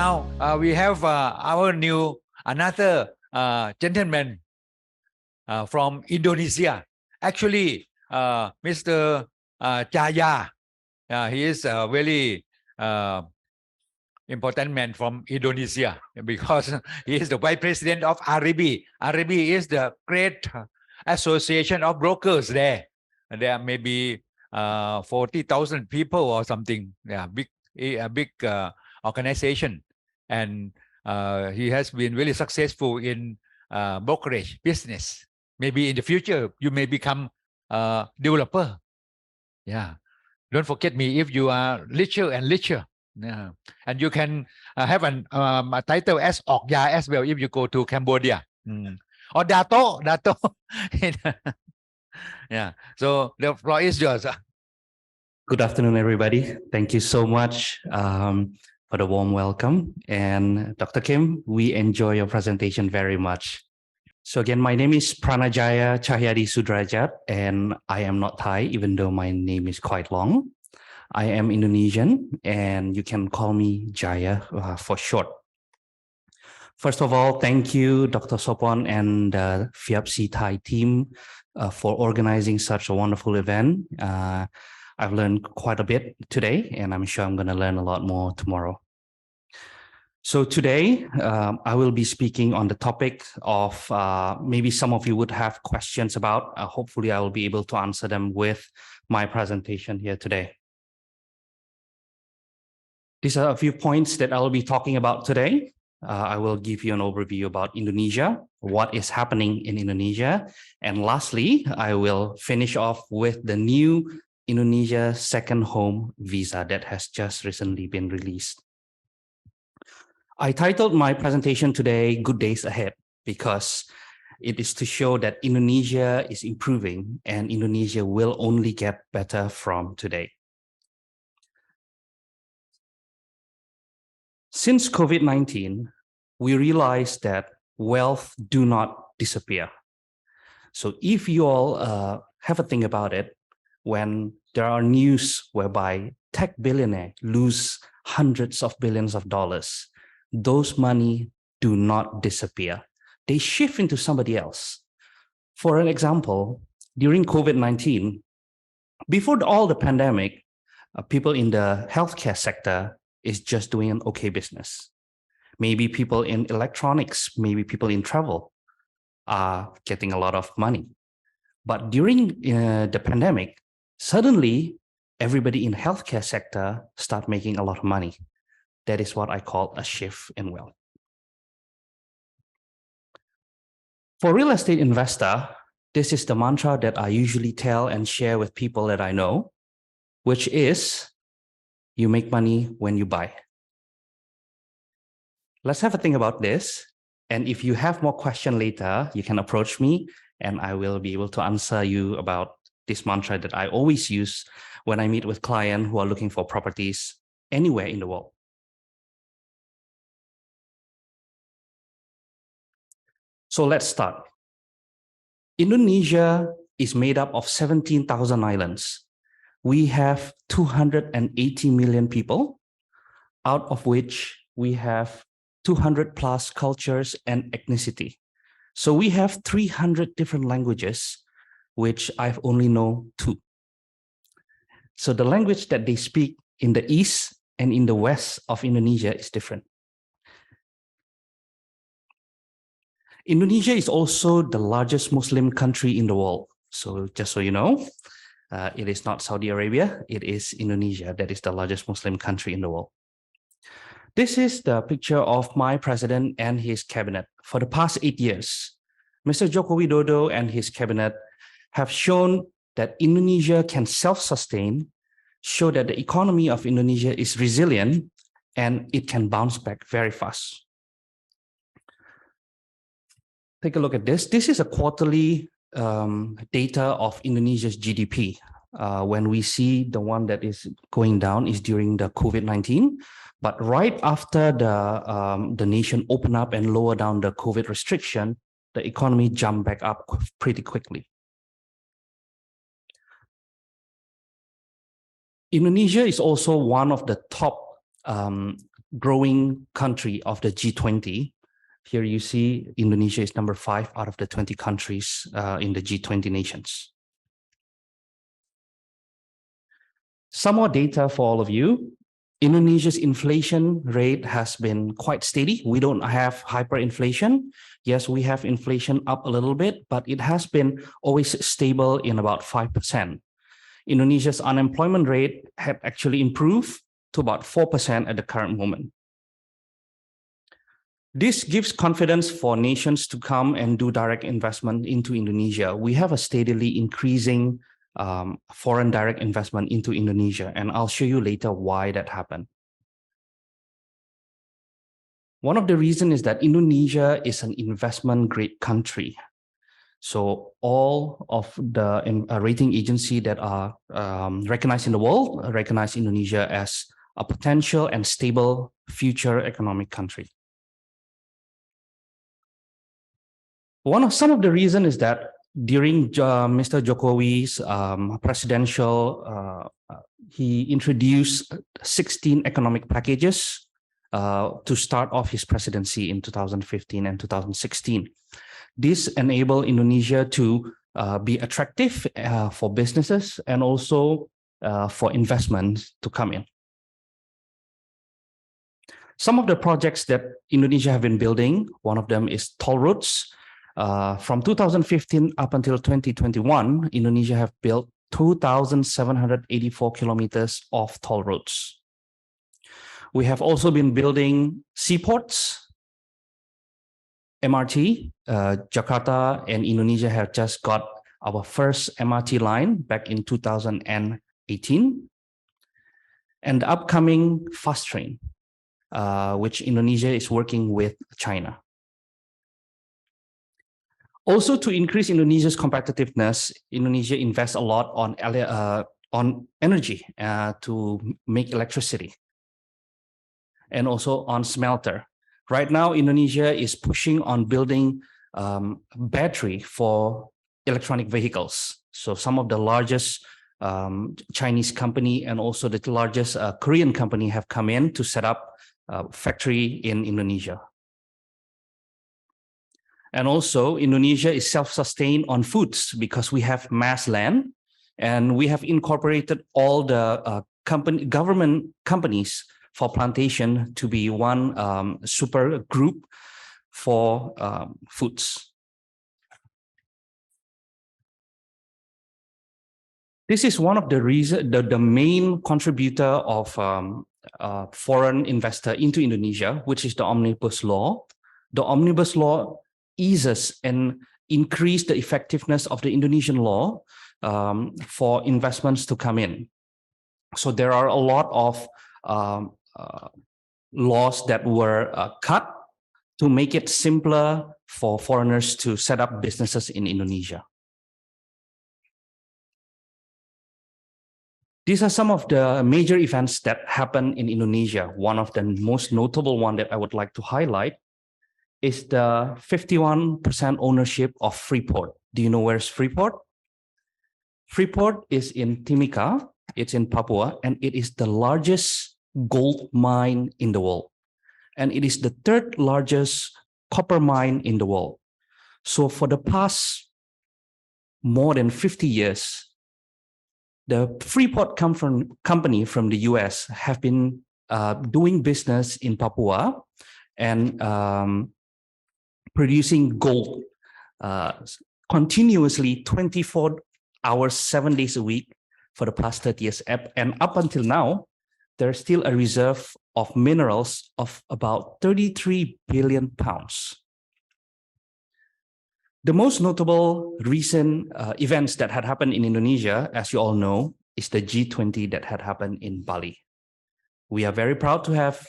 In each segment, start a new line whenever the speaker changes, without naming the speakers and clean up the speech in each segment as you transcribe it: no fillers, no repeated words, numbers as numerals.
now we have our new another gentleman from Indonesia. Actually, Mr. Jaya, he is a very important man from Indonesia because he is the vice president of AREBI. AREBI is the great association of brokers there. There may be 40,000 people or something. Yeah, a big organization, and he has been really successful in brokerage business. Maybe in the future you may become a developer. Yeah, don't forget me if you are richer and richer. Yeah, and you can have a title as Okya as well if you go to Cambodia. Or Dato. Yeah, so the floor is yours.
Good afternoon, everybody. Thank you so much for the warm welcome. And Dr. Kim, we enjoy your presentation very much. So again, my name is Pranajaya Cahyadi Sudrajat, and I am not Thai, even though my name is quite long. I am Indonesian, and you can call me Jaya for short. First of all, thank you, Dr. Sopon and the FIABCI-Thai team for organizing such a wonderful event. I've learned quite a bit today, and I'm sure I'm going to learn a lot more tomorrow. So today, I will be speaking on the topic of maybe some of you would have questions about. Hopefully, I will be able to answer them with my presentation here today. These are a few points that I will be talking about today. I will give you an overview about Indonesia, what is happening in Indonesia, and lastly, I will finish off with the new Indonesia second home visa that has just recently been released. I titled my presentation today, Good Days Ahead, because it is to show that Indonesia is improving and Indonesia will only get better from today. Since COVID-19, we realized that wealth do not disappear. So if you all have a think about it, when there are news whereby tech billionaires lose hundreds of billions of dollars, those money do not disappear. They shift into somebody else. For an example, during COVID-19, before all the pandemic, people in the healthcare sector is just doing an okay business. Maybe people in electronics, maybe people in travel are getting a lot of money. But during the pandemic, suddenly everybody in healthcare sector start making a lot of money. That is what I call a shift in wealth. For real estate investor, this is the mantra that I usually tell and share with people that I know, which is you make money when you buy. Let's have a think about this. And if you have more questions later, you can approach me and I will be able to answer you about this mantra that I always use when I meet with clients who are looking for properties anywhere in the world. So let's start. Indonesia is made up of 17,000 islands. We have 280 million people, out of which we have 200 plus cultures and ethnicity. So we have 300 different languages, which I've only known 2. So the language that they speak in the east and in the west of Indonesia is different. Indonesia is also the largest Muslim country in the world. So just so you know, it is not Saudi Arabia, it is Indonesia that is the largest Muslim country in the world. This is the picture of my president and his cabinet. For the past 8 years, Mr. Joko Widodo and his cabinet have shown that Indonesia can self-sustain, show that the economy of Indonesia is resilient, and it can bounce back very fast. Take a look at this. This is a quarterly data of Indonesia's GDP. When we see the one that is going down is during the COVID-19, but right after the nation opened up and lowered down the COVID restriction, the economy jumped back up pretty quickly. Indonesia is also one of the top growing country of the G20. Here you see Indonesia is number 5 out of the 20 countries in the G20 nations. Some more data for all of you. Indonesia's inflation rate has been quite steady. We don't have hyperinflation. Yes, we have inflation up a little bit, but it has been always stable in about 5%. Indonesia's unemployment rate had actually improved to about 4% at the current moment. This gives confidence for nations to come and do direct investment into Indonesia. We have a steadily increasing foreign direct investment into Indonesia, and I'll show you later why that happened. One of the reasons is that Indonesia is an investment-grade country. So all of the rating agencies that are recognized in the world recognize Indonesia as a potential and stable future economic country. Some of the reason is that during Mr. Jokowi's presidential, he introduced 16 economic packages to start off his presidency in 2015 and 2016. This enabled Indonesia to be attractive for businesses and also for investments to come in. Some of the projects that Indonesia have been building, one of them is toll roads. From 2015 up until 2021, Indonesia have built 2,784 kilometers of toll roads. We have also been building seaports, MRT. Jakarta and Indonesia have just got our first MRT line back in 2018. And the upcoming fast train, which Indonesia is working with China. Also, to increase Indonesia's competitiveness, Indonesia invests a lot on energy to make electricity, and also on smelter. Right now, Indonesia is pushing on building battery for electronic vehicles. So some of the largest Chinese company and also the largest Korean company have come in to set up a factory in Indonesia. And also, Indonesia is self-sustained on foods because we have mass land and we have incorporated all the government companies for plantation to be one super group for foods. This is one of the reasons, the main contributor of foreign investor into Indonesia, which is the Omnibus Law. The Omnibus Law eases and increase the effectiveness of the Indonesian law for investments to come in. So there are a lot of laws that were cut to make it simpler for foreigners to set up businesses in Indonesia. These are some of the major events that happen in Indonesia. One of the most notable one that I would like to highlight is the 51% ownership of Freeport. Do you know where's Freeport? Freeport is in Timika, it's in Papua, and it is the largest gold mine in the world. And it is the 3rd largest copper mine in the world. So for the past more than 50 years, the Freeport company from the US have been doing business in Papua and producing gold continuously 24 hours, 7 days a week for the past 30 years. And up until now, there's still a reserve of minerals of about 33 billion pounds. The most notable recent events that had happened in Indonesia, as you all know, is the G20 that had happened in Bali. We are very proud to have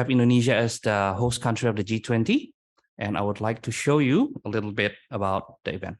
Indonesia as the host country of the G20. And I would like to show you a little bit about the event.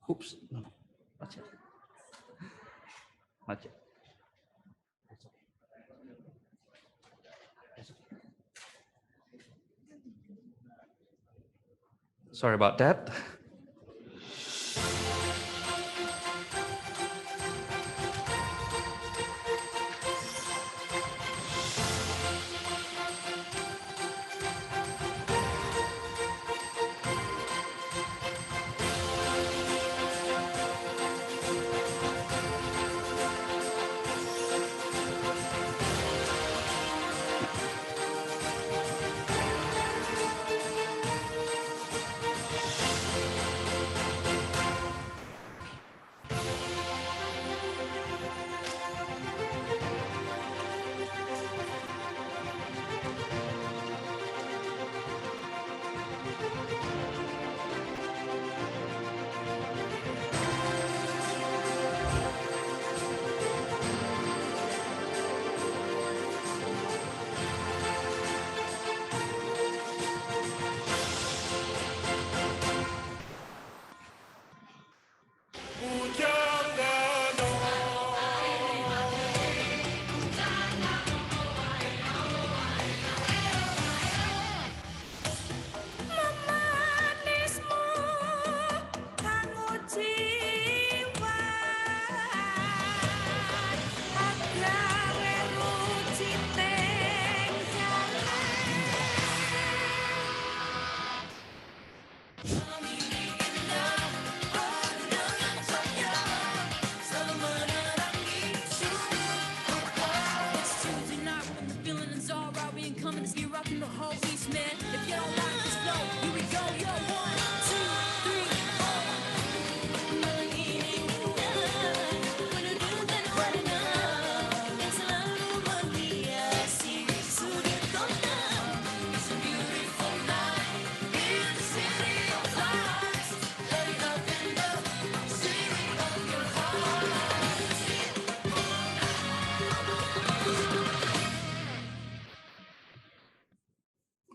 Oops. No, not yet. Not yet. Sorry about that.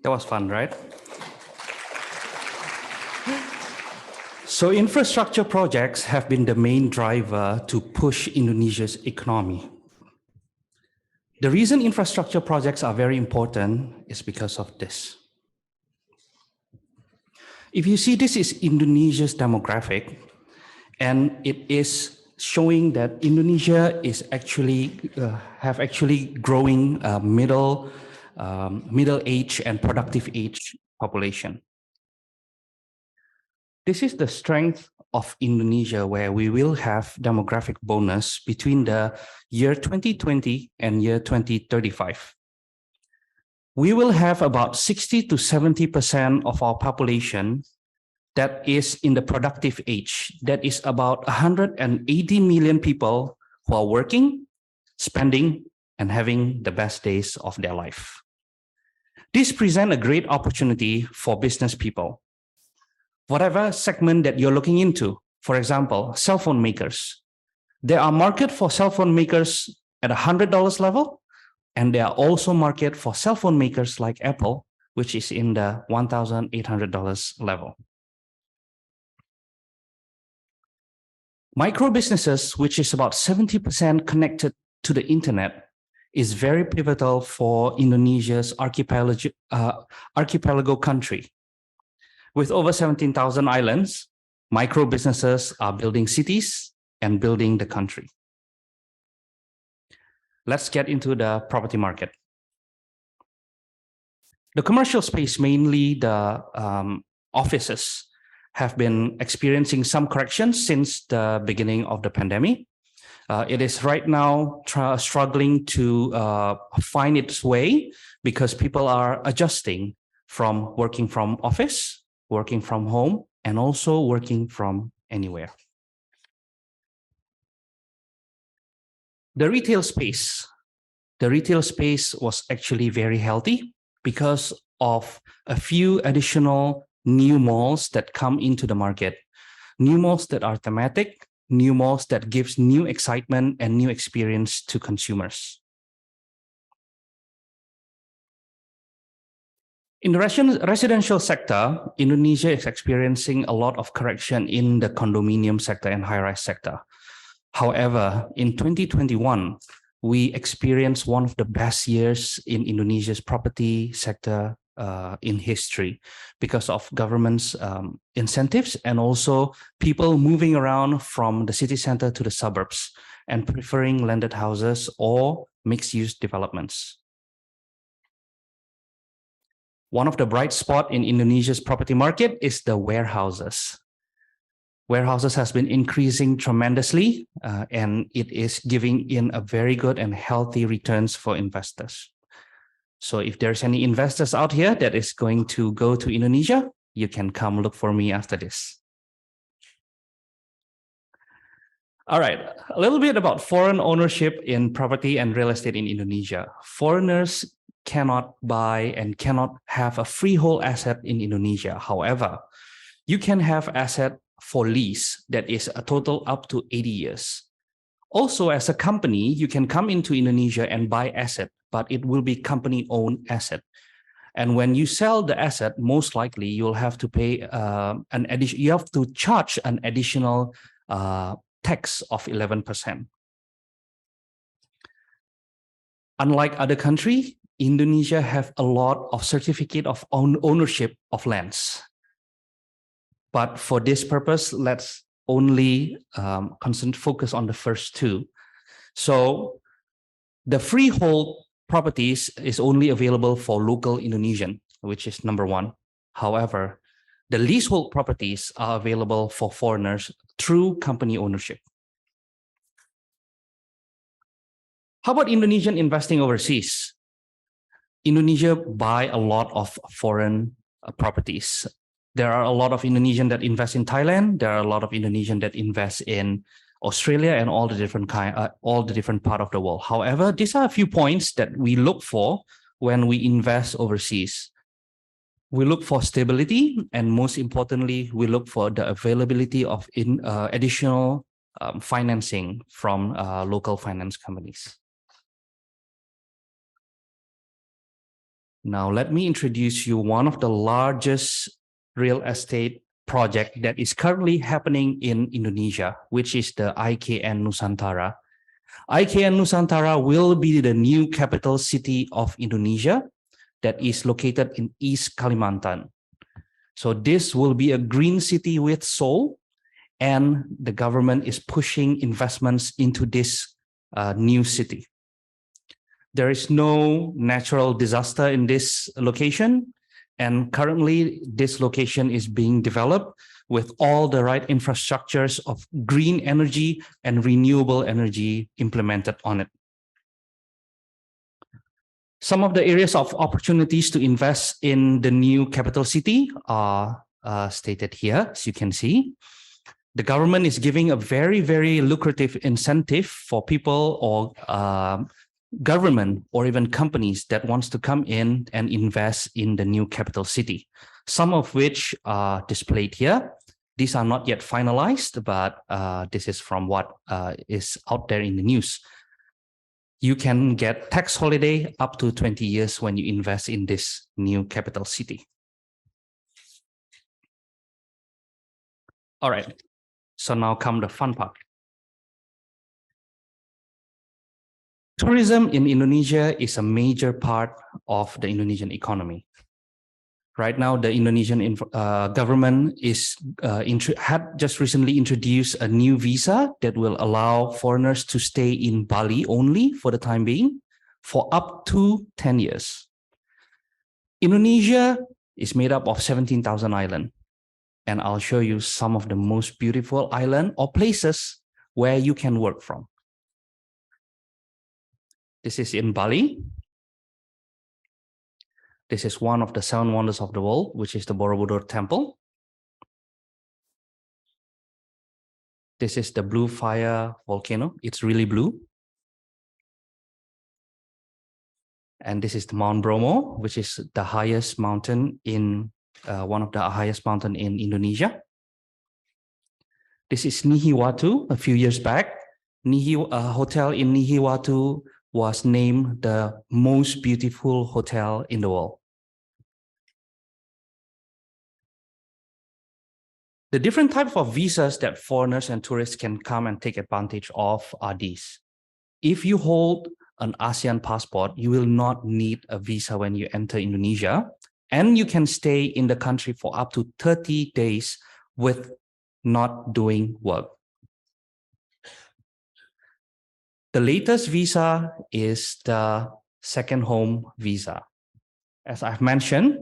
That was fun, right? So infrastructure projects have been the main driver to push Indonesia's economy. The reason infrastructure projects are very important is because of this. If you see, this is Indonesia's demographic, and it is showing that Indonesia is actually growing middle age and productive age population. This is the strength of Indonesia, where we will have demographic bonus between the year 2020 and year 2035. We will have about 60 to 70% of our population that is in the productive age. That is about 180 million people who are working, spending, and having the best days of their life. This presents a great opportunity for business people. Whatever segment that you're looking into, for example, cell phone makers, there are market for cell phone makers at $100 level, and there are also market for cell phone makers like Apple, which is in the $1,800 level. Micro businesses, which is about 70% connected to the internet, is very pivotal for Indonesia's archipelago country. With over 17,000 islands, micro businesses are building cities and building the country. Let's get into the property market. The commercial space, mainly the offices, have been experiencing some corrections since the beginning of the pandemic. It is right now struggling to find its way because people are adjusting from working from office, working from home, and also working from anywhere. The retail space was actually very healthy because of a few additional new malls that come into the market, new malls that are thematic, new malls that gives new excitement and new experience to consumers. In the residential sector, Indonesia is experiencing a lot of correction in the condominium sector and high-rise sector. However, in 2021, we experienced one of the best years in Indonesia's property sector in history because of government's incentives and also people moving around from the city center to the suburbs and preferring landed houses or mixed-use developments. One of the bright spots in Indonesia's property market is the warehouses. Warehouses has been increasing tremendously, and it is giving in a very good and healthy returns for investors. So if there's any investors out here that is going to go to Indonesia, you can come look for me after this. All right, a little bit about foreign ownership in property and real estate in Indonesia. Foreigners cannot buy and cannot have a freehold asset in Indonesia. However, you can have asset for lease that is a total up to 80 years. Also, as a company, you can come into Indonesia and buy asset, but it will be company-owned asset. And when you sell the asset, most likely you'll have to pay you have to charge an additional tax of 11%. Unlike other countries, Indonesia have a lot of certificate of ownership of lands. But for this purpose, let's only focus on the first two. So the freehold properties is only available for local Indonesian, which is number one. However, the leasehold properties are available for foreigners through company ownership. How about Indonesian investing overseas? Indonesia buy a lot of foreign properties. There are a lot of Indonesian that invest in Thailand. There are a lot of Indonesian that invest in Australia and all the different part of the world. However, these are a few points that we look for when we invest overseas. We look for stability, and most importantly, we look for the availability of additional financing from local finance companies. Now, let me introduce you one of the largest real estate project that is currently happening in Indonesia, which is the IKN Nusantara. IKN Nusantara will be the new capital city of Indonesia that is located in East Kalimantan. So this will be a green city with soul, and the government is pushing investments into this new city. There is no natural disaster in this location, and currently this location is being developed with all the right infrastructures of green energy and renewable energy implemented on it. Some of the areas of opportunities to invest in the new capital city are stated here, as you can see. The government is giving a very, very lucrative incentive for people or government or even companies that wants to come in and invest in the new capital city, some of which are displayed here. These are not yet finalized, but this is from what is out there in the news. You can get tax holiday up to 20 years when you invest in this new capital city. All right, so now come the fun part. Tourism in Indonesia is a major part of the Indonesian economy. Right now, the Indonesian government had just recently introduced a new visa that will allow foreigners to stay in Bali only for the time being for up to 10 years. Indonesia is made up of 17,000 islands, and I'll show you some of the most beautiful islands or places where you can work from. This is in Bali. This is one of the 7 wonders of the world, which is the Borobudur Temple. This is the Blue Fire volcano. It's really blue. And this is the Mount Bromo, which is the highest mountain in one of the highest mountain in Indonesia. This is Nihiwatu. A few years back, hotel in Nihiwatu was named the most beautiful hotel in the world. The different types of visas that foreigners and tourists can come and take advantage of are these. If you hold an ASEAN passport, you will not need a visa when you enter Indonesia, and you can stay in the country for up to 30 days with not doing work. The latest visa is the second home visa. As I've mentioned,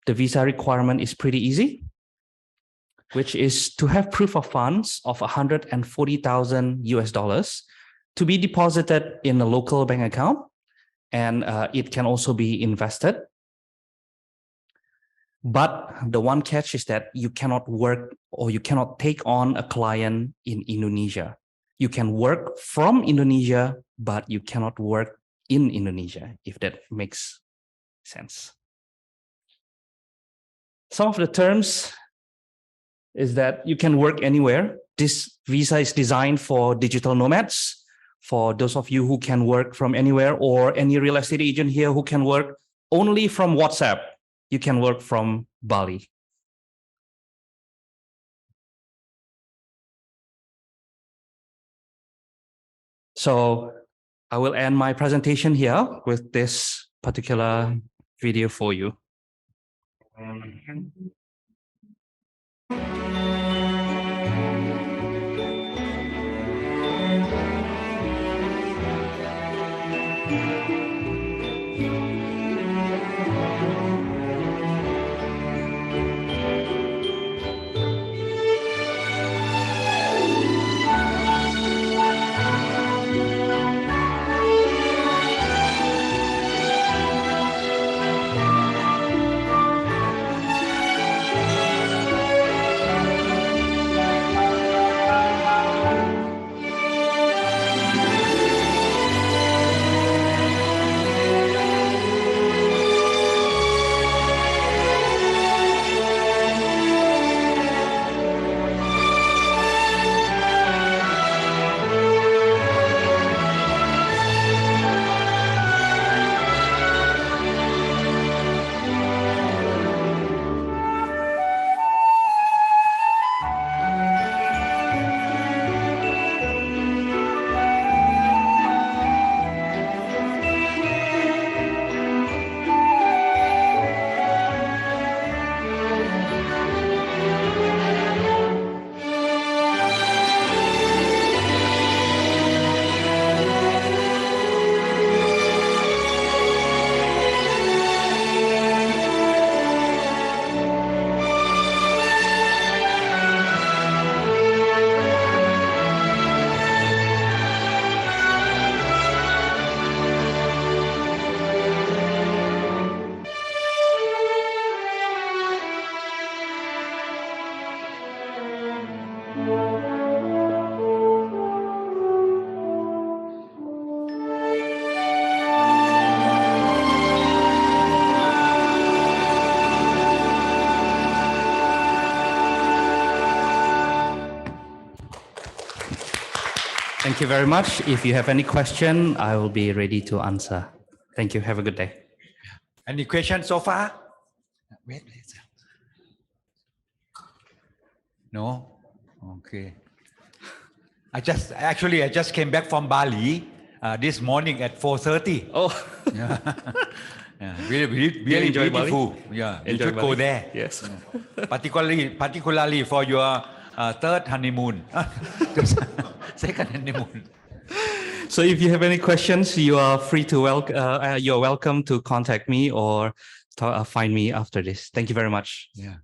the visa requirement is pretty easy, which is to have proof of funds of 140,000 US dollars to be deposited in a local bank account, and it can also be invested. But the one catch is that you cannot work or you cannot take on a client in Indonesia. You can work from Indonesia, but you cannot work in Indonesia, if that makes sense. Some of the terms is that you can work anywhere. This visa is designed for digital nomads, for those of you who can work from anywhere, or any real estate agent here who can work only from WhatsApp. You can work from Bali. So I will end my presentation here with this particular video for you. Thank you very much. If you have any question, I will be ready to answer. Thank you. Have a good day.
Any questions so far? Wait, please. No? Okay. I just came back from Bali this morning at 4:30.
Oh,
Yeah. Yeah. Really beautiful.
Bali?
Yeah. You
Enjoy
should go
Bali?
there.
Yes.
Particularly for your third honeymoon. Second honeymoon.
So if you have any questions, you are free to you're welcome to contact me or find me after this. Thank you very much.
Yeah.